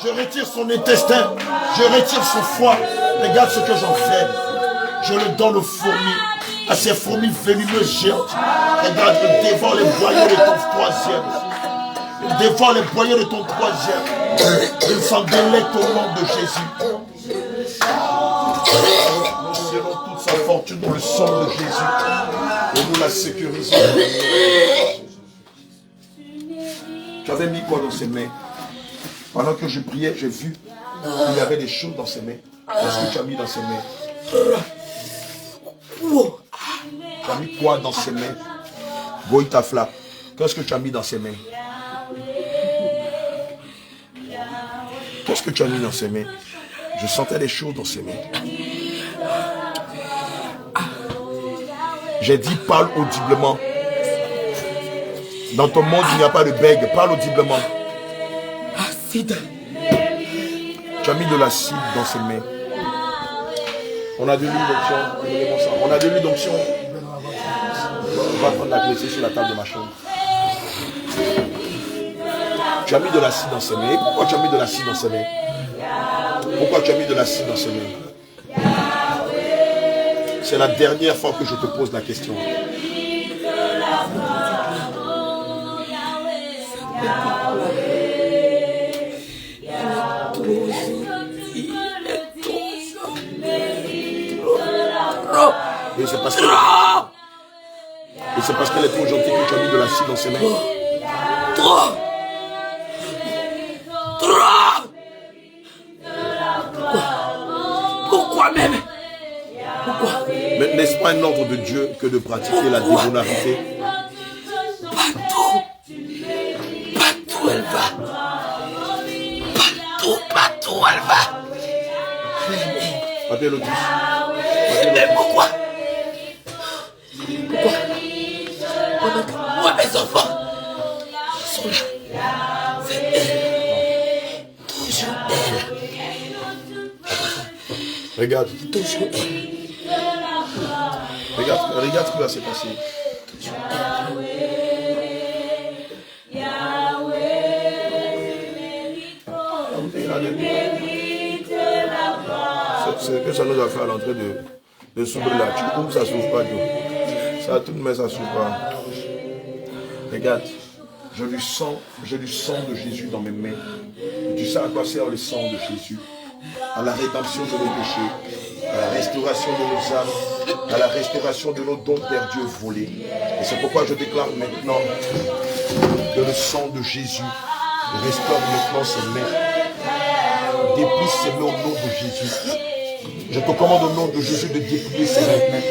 je retire son intestin, je retire son foie. Regarde ce que j'en fais. Je le donne aux fourmis, à ces fourmis venimeuses géantes. Regarde, je dévore les boyaux de ton troisième. Je dévore les boyaux de ton troisième. Il s'en délecte au nom de Jésus. Nous serrons toute sa fortune dans le sang de Jésus. Et nous la sécurisons. Tu avais mis quoi dans ses mains? Pendant que je priais, j'ai vu qu'il y avait des choses dans ses mains. Qu'est-ce que tu as mis dans ses mains? Tu as mis quoi dans ses mains? Goïtafla. Qu'est-ce que tu as mis dans ses mains? Qu'est-ce que tu as mis dans ses mains? Je sentais des choses dans ses mains. J'ai dit parle audiblement. Dans ton monde, il n'y a pas de bègue. Parle audiblement. Acide. Tu as mis de l'acide dans ses mains. On a de l'huile d'onction. On a de l'huile d'onction. On va prendre la clé sur la table de ma chambre. Tu as mis de l'acide dans ses mains. Et pourquoi tu as mis de l'acide dans ses mains? Pourquoi tu as mis de l'acide dans ses mains? C'est la dernière fois que je te pose la question. Et c'est parce qu'elle est trop gentille que tu as mis de l'acide dans ses mains.
Trop. Pourquoi même? Pourquoi?
Mais n'est-ce pas un ordre de Dieu que de pratiquer la démonarité?
Pas tout elle va.
Où elle va?
Appelle l'autre.
Mais pourquoi? Pourquoi? Où est mes enfants? Ils sont là. C'est elle. Toujours elle.
Regarde. Regarde ce qui va se passer. C'est que ça nous a fait à l'entrée de s'ouvrir là. Tu ouvres, ça s'ouvre pas. Ça tout mais ça s'ouvre pas. Regarde, je du sang de Jésus dans mes mains. Tu sais à quoi sert le sang de Jésus? À la rédemption de nos péchés, à la restauration de nos âmes, à la restauration de nos dons perdus et volés. Et c'est pourquoi je déclare maintenant que le sang de Jésus restaure maintenant ses mains. Déplie ses mains au nom de Jésus. Je te commande au nom de Jésus de déplier ses mains.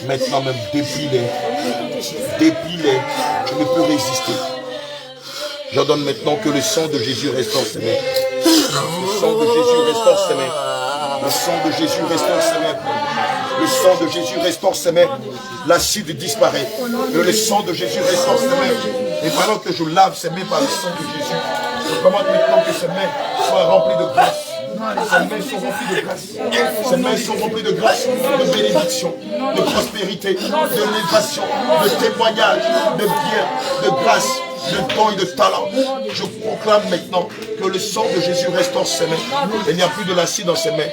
Maintenant même, déplie-les. Déplie-les. Tu ne peux résister. J'ordonne maintenant que le sang de Jésus restaure ses mains. Le sang de Jésus restaure ses mains. Le sang de Jésus restaure ses mains. Le sang de Jésus restaure ses mains. L'acide disparaît. Le sang de Jésus restaure ses mains. Et pendant que je lave ses mains par le sang de Jésus, je commande maintenant que ses mains soient remplies de grâce. Ses mains sont remplies de grâce. Ses mains sont remplies de grâce, de bénédiction, de prospérité, d'élévation, de témoignage, de bien, de grâce, de dons et de talent. Je proclame maintenant que le sang de Jésus restaure ses mains. Il n'y a plus de l'acide dans ses mains.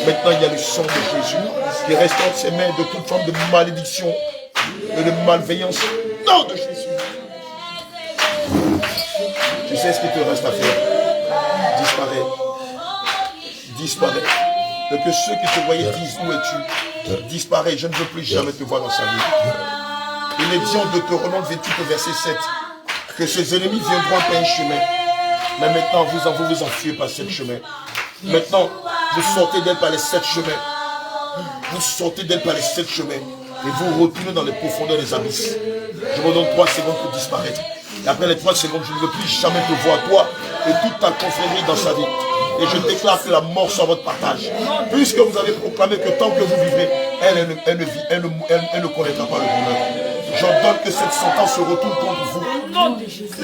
Maintenant, il y a le sang de Jésus qui restaure ses mains de toute forme de malédiction et de malveillance. Nom de Jésus. Tu sais ce qu'il te reste à faire? Disparaît. Disparaît. Et que ceux qui te voyaient disent où es-tu? Disparaît. Je ne veux plus jamais te voir dans sa vie. Il est dit en Deutéronome 28 au verset 7 que ses ennemis viendront par un chemin. Mais maintenant, vous vous enfuyez par 7 chemins. Maintenant, vous sortez d'elle par les 7 chemins. Vous sortez d'elle par les 7 chemins. Et vous retournez dans les profondeurs des abysses. Je vous donne 3 secondes pour disparaître. Et après les 3 secondes, je ne veux plus jamais te voir, toi et toute ta confrérie dans sa vie. Et je déclare que la mort soit votre partage. Puisque vous avez proclamé que tant que vous vivrez, elle ne connaîtra pas le bonheur. J'ordonne que cette sentence se retourne contre vous.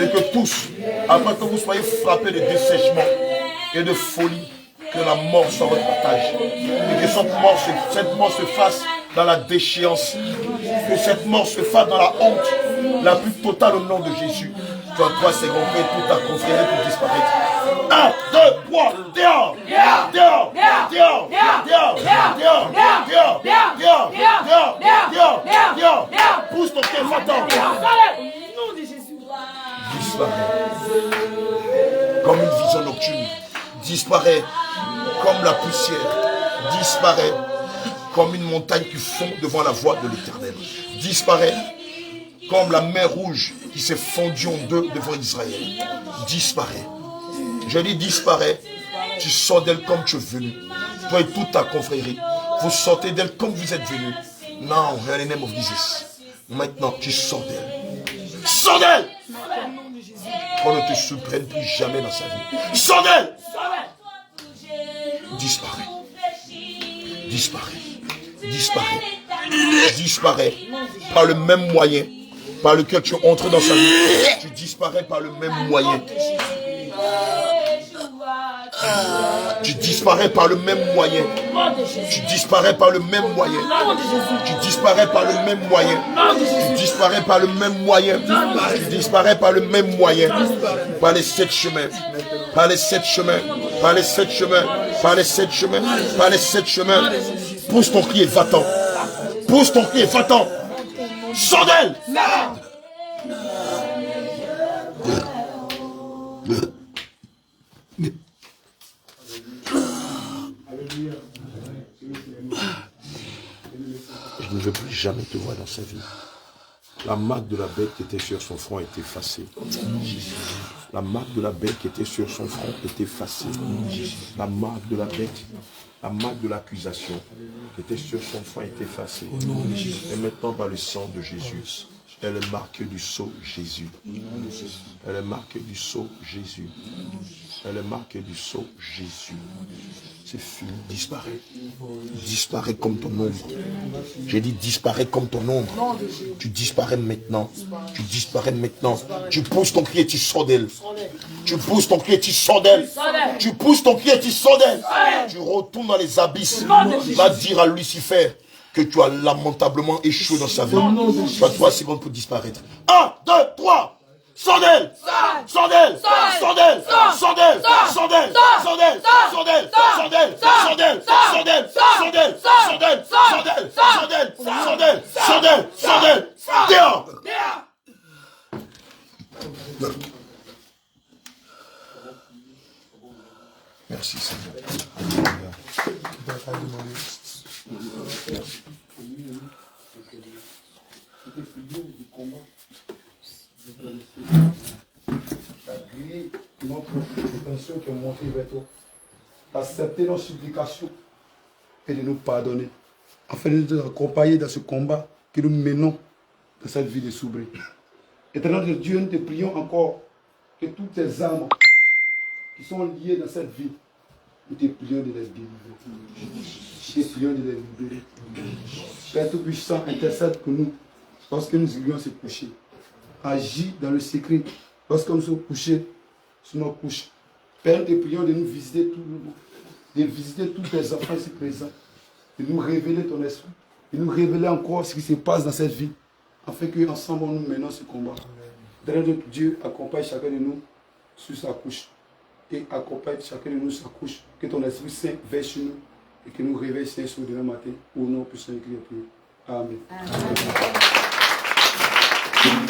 Et que tous, après que vous soyez frappés de dessèchement et de folie, que la mort soit votre partage. Et que cette mort se fasse dans la déchéance. Que cette mort se fasse dans la honte la plus totale au nom de Jésus. Tu as 3 secondes et tout a conféré pour disparaître. 1, 2, 3, dehors! Dehors! Dehors! Dehors! Dehors! Dehors! Dehors! Dehors! Dehors! Pousse ton pied, va-t'en! Disparaît. Comme une vision nocturne. Disparaît. Comme la poussière. Disparaît. Comme une montagne qui fond devant la voix de l'Éternel. Disparaît. Comme la mer rouge qui s'est fondue en deux devant Israël. Disparaît. Je dis disparaît. Tu sors d'elle comme tu es venu. Toi et toute ta confrérie. Vous sortez d'elle comme vous êtes venu. Now, in the name of Jesus. Maintenant, tu sors d'elle. Sors d'elle! Qu'on ne te surprenne plus jamais dans sa vie. Sors d'elle! Disparaît. Disparaît. Disparaît. Disparaît. Par le même moyen par lequel tu entres dans sa vie. Tu disparais par le même moyen. Tu disparais par le même moyen. Tu disparais par le même moyen. Tu disparais par le même moyen. Tu disparais par le même moyen. Tu disparais par le même moyen. Par les 7 chemins. Par les 7 chemins. Par les 7 chemins. Par les 7 chemins. Par les 7 chemins. Pousse ton cri et va-t'en. Pousse ton cri et va-t'en. Sors d'elle. Je ne veux plus jamais te voir dans sa vie. La marque de la bête qui était sur son front est effacée. La marque de la bête qui était sur son front est effacée. La marque de la bête, la marque de l'accusation qui était sur son front est effacée. Et maintenant par le sang de Jésus, est le marqué du sceau Jésus. Elle est marquée du sceau Jésus. Elle est marquée du sceau Jésus. C'est fini, disparaît. Disparaît comme ton ombre. J'ai dit disparaît comme ton ombre. Tu disparais maintenant. Tu disparais maintenant. Tu pousses ton pied, tu sors d'elle. Tu pousses ton pied, tu sors d'elle. Tu pousses ton pied, tu sors d'elle. Tu retournes dans les abysses. Va dire à Lucifer que tu as lamentablement échoué dans sa vie. Tu as 3 secondes pour disparaître. 1, 2, 3. Sors d'elle! Sors d'elle! Sors d'elle! Sors d'elle! Sors d'elle! Sors d'elle! Sors d'elle! Sors d'elle! Sors d'elle! Sors d'elle! Sors d'elle! Sors d'elle! Sors d'elle! Sors d'elle! Sors d'elle! Sors d'elle! Sors d'elle! Dehors! Merci Seigneur.
Notre intention qui est montée vers toi, d'accepter nos supplications et de nous pardonner, afin de nous accompagner dans ce combat que nous menons dans cette vie de Soubré. Éternel de Dieu, nous te prions encore que toutes tes âmes qui sont liées dans cette vie, nous te prions de les délivrer. Nous te prions de les libérer. Père Tout-Puissant, intercède pour nous lorsque nous irions se coucher. Agis dans le secret lorsque nous sommes couchés sur nos couches. Père, nous te prions de nous visiter tout le monde, de visiter tous tes enfants ici présents, de nous révéler ton esprit, de nous révéler encore ce qui se passe dans cette vie, afin qu'ensemble nous menons ce combat. Dernier de Dieu, accompagne chacun de nous sur sa couche et accompagne chacun de nous sur sa couche, que ton Esprit Saint veille sur nous et que nous réveille Saint sur demain matin au nom puissant de Christ. Amen. Amen.